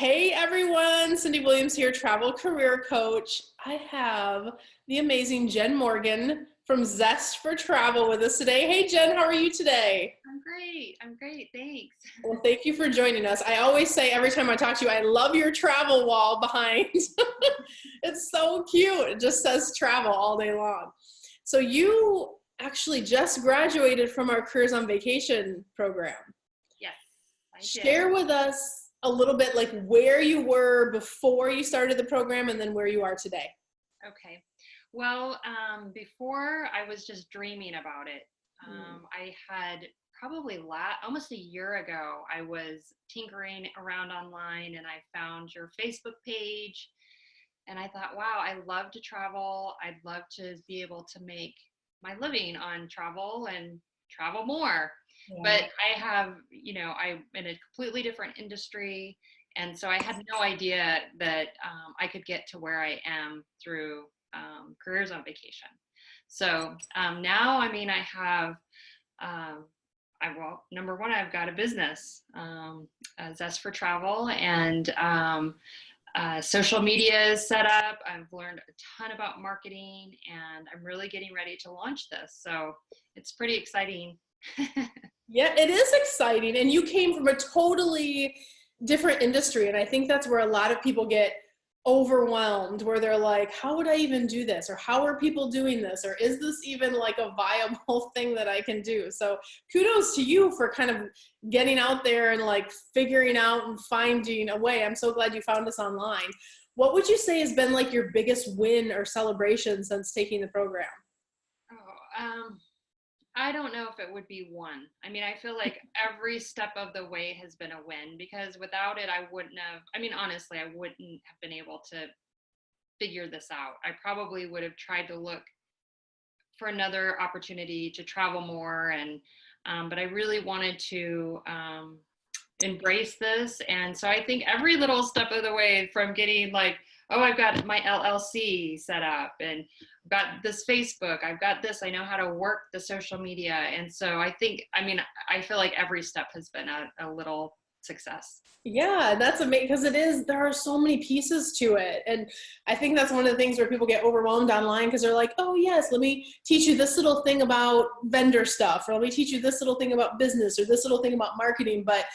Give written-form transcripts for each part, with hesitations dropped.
Hey everyone, Cindy Williams here, travel career coach. I have the amazing Jen Morgan from Zest for Travel with us today. Hey Jen, how are you today? I'm great, thanks. Well, thank you for joining us. I always say every time I talk to you, I love your travel wall behind. It's so cute. It just says travel all day long. So you actually just graduated from our Careers on Vacation program. Yes, I did. Share with us a little bit like where you were before you started the program and then where you are today. Okay. Well, before I was just dreaming about it. I had probably almost a year ago, I was tinkering around online and I found your Facebook page and I thought, wow, I love to travel. I'd love to be able to make my living on travel and travel more. Yeah. But I have, I'm in a completely different industry. And so I had no idea that I could get to where I am through Careers on Vacation. So now, I have, number one, I've got a business, Zest for Travel, and social media is set up. I've learned a ton about marketing, and I'm really getting ready to launch this. So it's pretty exciting. Yeah, it is exciting. And you came from a totally different industry. And I think that's where a lot of people get overwhelmed, where they're like, how would I even do this? Or how are people doing this? Or is this even like a viable thing that I can do? So kudos to you for kind of getting out there and like figuring out and finding a way. I'm so glad you found us online. What would you say has been like your biggest win or celebration since taking the program? I don't know if it would be one. I feel like every step of the way has been a win, because without it, honestly, I wouldn't have been able to figure this out. I probably would have tried to look for another opportunity to travel more. But I really wanted to embrace this. And so I think every little step of the way, from getting like, oh, I've got my LLC set up and I've got this Facebook, I've got this, I know how to work the social media. And so I feel like every step has been a little success. Yeah, that's amazing, because there are so many pieces to it. And I think that's one of the things where people get overwhelmed online, because they're like, oh yes, let me teach you this little thing about vendor stuff, or let me teach you this little thing about business, or this little thing about marketing. But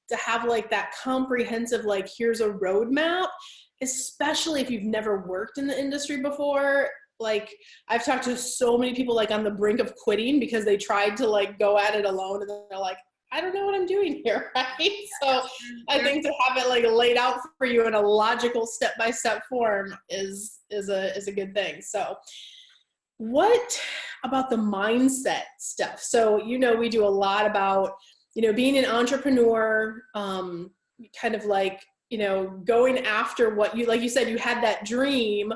to have like that comprehensive, like here's a roadmap, especially if you've never worked in the industry before. Like I've talked to so many people like on the brink of quitting because they tried to like go at it alone, and they're like, I don't know what I'm doing here, right? So I think to have it like laid out for you in a logical step-by-step form is a good thing. So what about the mindset stuff? So, we do a lot about, being an entrepreneur, kind of like, going after what like you said, you had that dream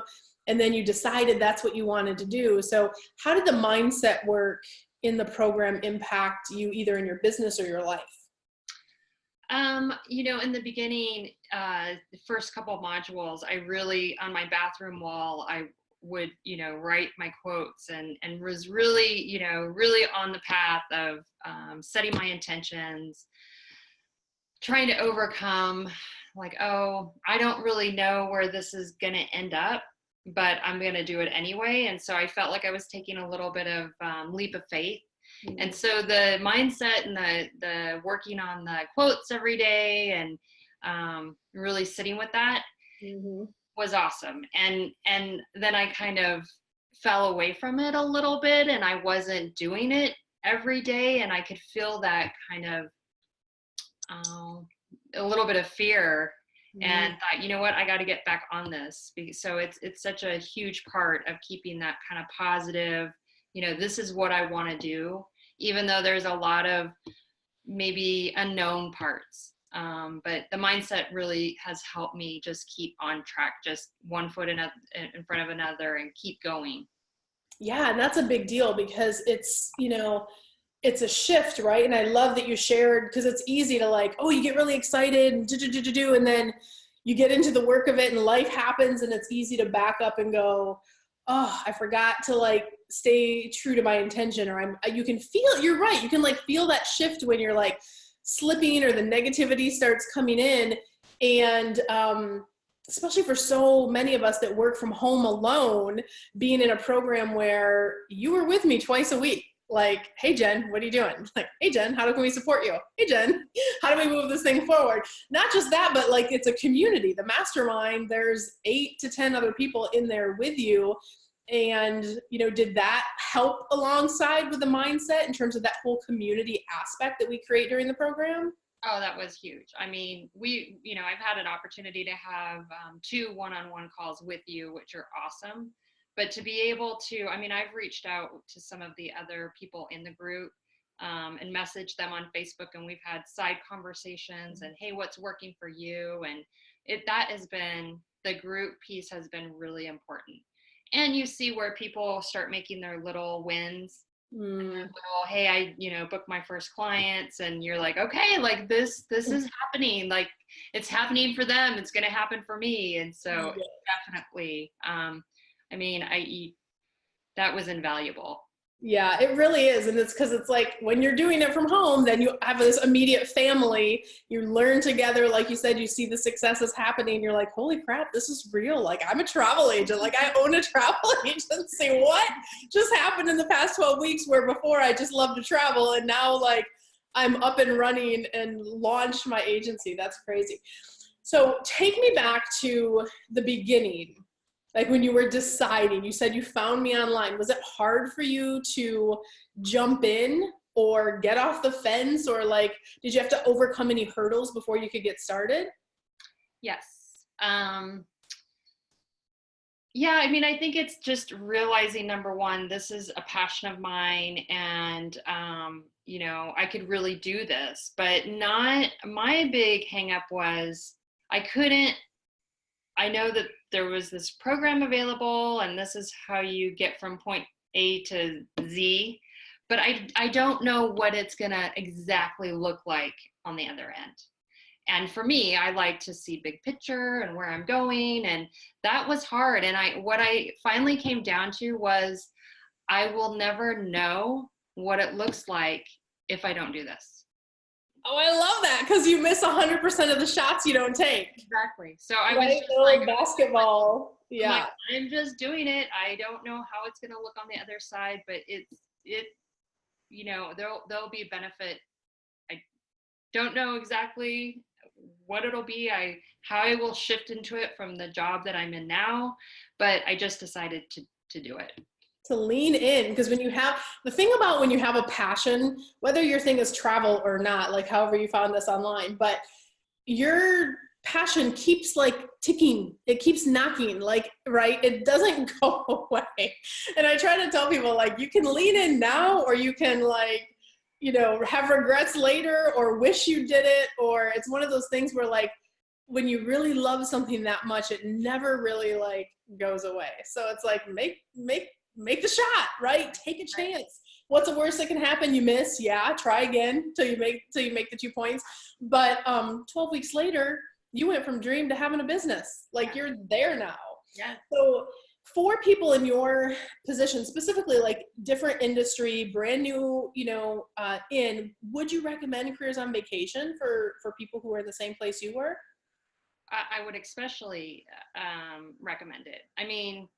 and then you decided that's what you wanted to do. So how did the mindset work in the program impact you, either in your business or your life? In the beginning, the first couple of modules, I really, on my bathroom wall, I would, write my quotes and was really, really on the path of setting my intentions, trying to overcome like, oh, I don't really know where this is going to end up, but I'm going to do it anyway. And so I felt like I was taking a little bit of leap of faith. Mm-hmm. And so the mindset and the working on the quotes every day and really sitting with that mm-hmm. was awesome. And then I kind of fell away from it a little bit, and I wasn't doing it every day. And I could feel that kind of a little bit of fear. And thought, you know what, I got to get back on this. So it's such a huge part of keeping that kind of positive, this is what I want to do, even though there's a lot of maybe unknown parts. But the mindset really has helped me just keep on track, just one foot in front of another and keep going. Yeah, and that's a big deal, because it's, it's a shift, right? And I love that you shared, because it's easy to like, oh, you get really excited and and then you get into the work of it and life happens, and it's easy to back up and go, oh, I forgot to like stay true to my intention. Or you can feel, you're right, you can like feel that shift when you're like slipping or the negativity starts coming in. And especially for so many of us that work from home alone, being in a program where you were with me twice a week. Like, hey, Jen, what are you doing? Like, hey, Jen, how can we support you? Hey, Jen, how do we move this thing forward? Not just that, but like it's a community. The mastermind, there's 8 to 10 other people in there with you. And, you know, did that help alongside with the mindset in terms of that whole community aspect that we create during the program? Oh, that was huge. I mean, I've had an opportunity to have 2 one-on-one calls with you, which are awesome. But to be able to, I mean, I've reached out to some of the other people in the group and messaged them on Facebook, and we've had side conversations and, hey, what's working for you? And that has been, the group piece has been really important. And you see where people start making their little wins. Little, hey, I booked my first clients, and you're like, okay, like this is happening, like it's happening for them, it's going to happen for me. And so definitely that was invaluable. Yeah, it really is. And it's because it's like when you're doing it from home, then you have this immediate family. You learn together. Like you said, you see the successes happening. You're like, holy crap, this is real. Like, I'm a travel agent. Like, I own a travel agency. What just happened in the past 12 weeks where before I just loved to travel, and now like I'm up and running and launched my agency? That's crazy. So take me back to the beginning. Like when you were deciding, you said you found me online. Was it hard for you to jump in or get off the fence, or like, did you have to overcome any hurdles before you could get started? Yes. Yeah, I mean, I think it's just realizing, number one, this is a passion of mine, and I could really do this, but not, my big hang up was I know that there was this program available, and this is how you get from point A to Z, but I don't know what it's gonna exactly look like on the other end. And for me, I like to see big picture and where I'm going, and that was hard. And what I finally came down to was, I will never know what it looks like if I don't do this. Oh, I love that, because you miss 100% of the shots you don't take. Exactly. So I was just like basketball. Yeah. I'm just doing it. I don't know how it's going to look on the other side, but there'll be a benefit. I don't know exactly what it'll be, how I will shift into it from the job that I'm in now, but I just decided to do it. To lean in, because when you have a passion, whether your thing is travel or not, like however you found this online, but your passion keeps like ticking, it keeps knocking, like, right, it doesn't go away. And I try to tell people, like, you can lean in now, or you can, like, have regrets later, or wish you did it, or it's one of those things where, like, when you really love something that much, it never really like goes away. So it's like, make the shot, right? Take a chance. What's the worst that can happen? You miss. Yeah, try again till you make the 2 points. But 12 weeks later, you went from dream to having a business. Like, you're there now. Yeah. So for people in your position, specifically like different industry, brand new, would you recommend Careers on Vacation for people who are in the same place you were? I would especially recommend it. I mean,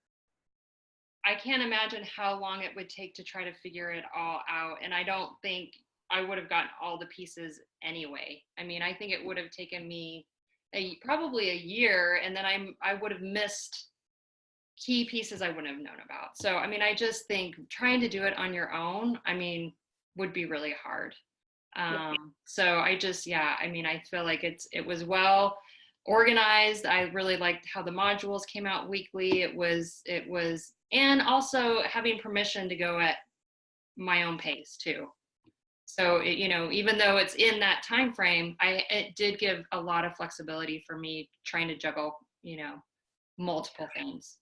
I can't imagine how long it would take to try to figure it all out. And I don't think I would have gotten all the pieces anyway. I mean, I think it would have taken me probably a year, and then I would have missed key pieces I wouldn't have known about. So, I mean, I just think trying to do it on your own, I mean, would be really hard. So I feel like it was well organized. I really liked how the modules came out weekly. It was, and also having permission to go at my own pace too. So, even though it's in that time frame, it did give a lot of flexibility for me trying to juggle, multiple things.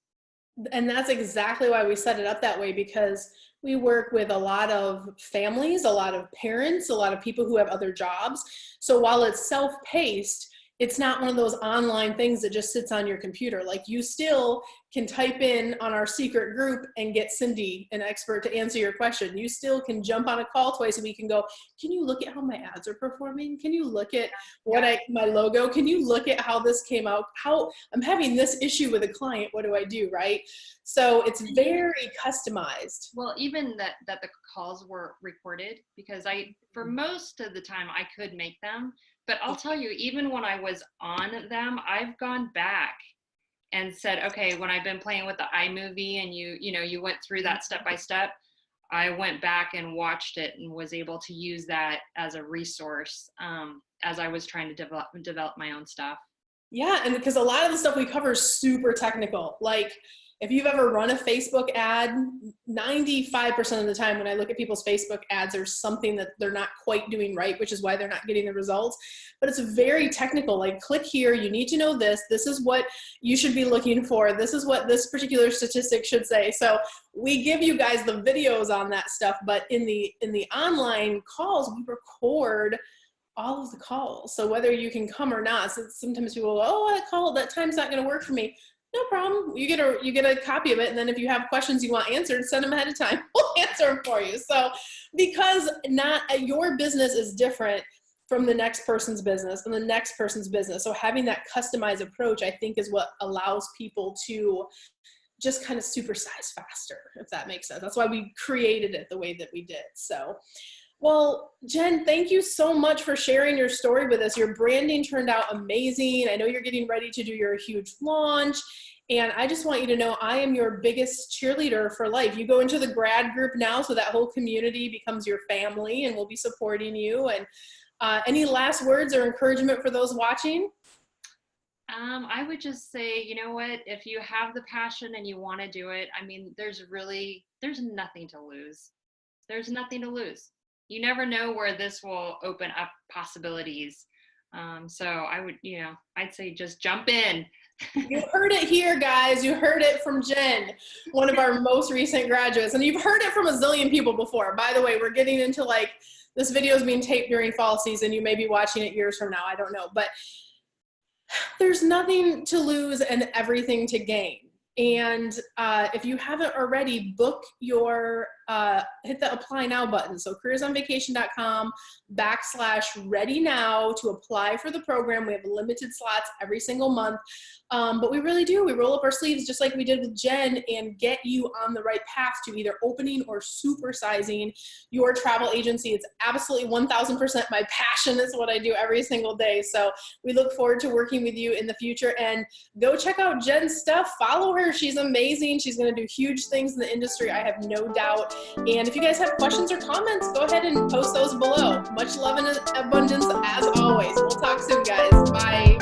And that's exactly why we set it up that way, because we work with a lot of families, a lot of parents, a lot of people who have other jobs. So while it's self-paced, it's not one of those online things that just sits on your computer. Like, you still can type in on our secret group and get Cyndi, an expert, to answer your question. You still can jump on a call twice a week and go, can you look at how my ads are performing? Can you look at what my logo? Can you look at how this came out? How I'm having this issue with a client, what do I do, right? So it's very customized. Well, even that the calls were recorded, because for most of the time I could make them, but I'll tell you, even when I was on them, I've gone back and said, okay, when I've been playing with the iMovie and you went through that step by step, I went back and watched it and was able to use that as a resource as I was trying to develop my own stuff. Yeah, and because a lot of the stuff we cover is super technical. Like, if you've ever run a Facebook ad, 95% of the time when I look at people's Facebook ads, there's something that they're not quite doing right, which is why they're not getting the results. But it's very technical. Like, click here, you need to know this. This is what you should be looking for. This is what this particular statistic should say. So we give you guys the videos on that stuff, but in the online calls, we record all of the calls. So whether you can come or not, so sometimes people go, oh, that time's not going to work for me. No problem. You get a copy of it, and then if you have questions you want answered, send them ahead of time. We'll answer them for you. So because your business is different from the next person's business and the next person's business. So having that customized approach, I think, is what allows people to just kind of supersize faster, if that makes sense. That's why we created it the way that we did. So, well, Jen, thank you so much for sharing your story with us. Your branding turned out amazing. I know you're getting ready to do your huge launch. And I just want you to know I am your biggest cheerleader for life. You go into the grad group now, so that whole community becomes your family, and we'll be supporting you. And any last words or encouragement for those watching? I would just say, you know what, if you have the passion and you want to do it, I mean, there's nothing to lose. There's nothing to lose. You never know where this will open up possibilities. So I'd say just jump in. You heard it here, guys. You heard it from Jen, one of our most recent graduates. And you've heard it from a zillion people before. By the way, we're getting into, like, this video is being taped during fall season. You may be watching it years from now. I don't know. But there's nothing to lose and everything to gain. And if you haven't already, book your, hit the apply now button. So careersonvacation.com/ready now to apply for the program. We have limited slots every single month. But we really do. We roll up our sleeves just like we did with Jen and get you on the right path to either opening or supersizing your travel agency. It's absolutely 1000% my passion. It's what I do every single day. So we look forward to working with you in the future, and go check out Jen's stuff. Follow her. She's amazing. She's going to do huge things in the industry, I have no doubt. And if you guys have questions or comments, go ahead and post those below. Much love and abundance as always. We'll talk soon, guys. Bye.